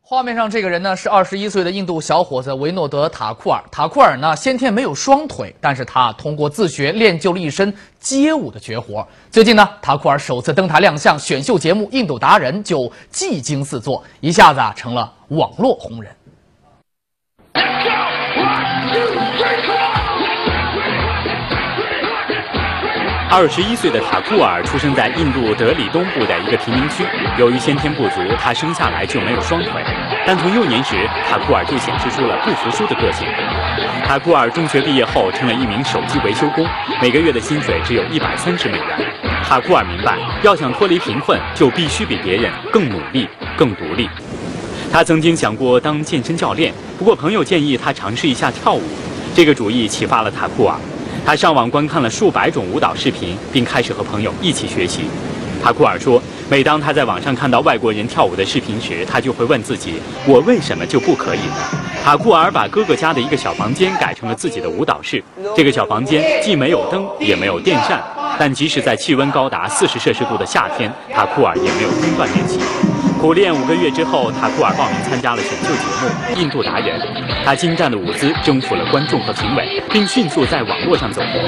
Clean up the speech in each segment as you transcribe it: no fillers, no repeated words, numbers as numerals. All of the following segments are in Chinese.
画面上这个人呢是21岁的印度小伙子维诺德·塔库尔。塔库尔呢先天没有双腿，但是他通过自学练就了一身街舞的绝活。最近呢，塔库尔首次登台亮相选秀节目《印度达人》，就技惊四座，一下子成了网络红人。21岁的塔库尔出生在印度德里东部的一个贫民区。由于先天不足，他生下来就没有双腿。但从幼年时，塔库尔就显示出了不服输的个性。塔库尔中学毕业后成了一名手机维修工，每个月的薪水只有130美元。塔库尔明白，要想脱离贫困，就必须比别人更努力、更独立。他曾经想过当健身教练，不过朋友建议他尝试一下跳舞，这个主意启发了塔库尔。他上网观看了数百种舞蹈视频，并开始和朋友一起学习。塔库尔说，每当他在网上看到外国人跳舞的视频时，他就会问自己：我为什么就不可以呢？塔库尔把哥哥家的一个小房间改成了自己的舞蹈室。这个小房间既没有灯，也没有电扇，但即使在气温高达40摄氏度的夏天，塔库尔也没有中断练习。苦练5个月之后，塔库尔报名参加了选秀节目《印度达人》。他精湛的舞姿征服了观众和评委，并迅速在网络上走红。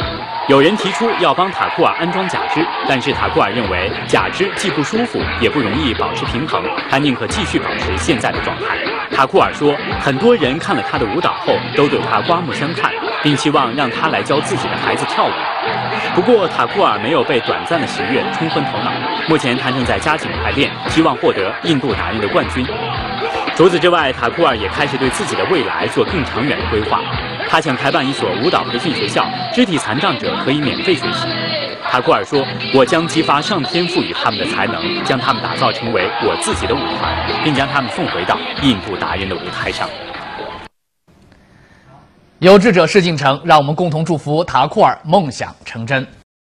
有人提出要帮塔库尔安装假肢，但是塔库尔认为假肢既不舒服，也不容易保持平衡，他宁可继续保持现在的状态。塔库尔说，很多人看了他的舞蹈后，都对他刮目相看，并希望让他来教自己的孩子跳舞。不过，塔库尔没有被短暂的喜悦冲昏头脑。目前，他正在加紧排练，希望获得印度达人的冠军。除此之外，塔库尔也开始对自己的未来做更长远的规划。他想开办一所舞蹈培训学校，肢体残障者可以免费学习。塔库尔说：“我将激发上天赋予他们的才能，将他们打造成为我自己的舞团，并将他们送回到印度达人的舞台上。”有志者事竟成，让我们共同祝福塔库尔梦想成真。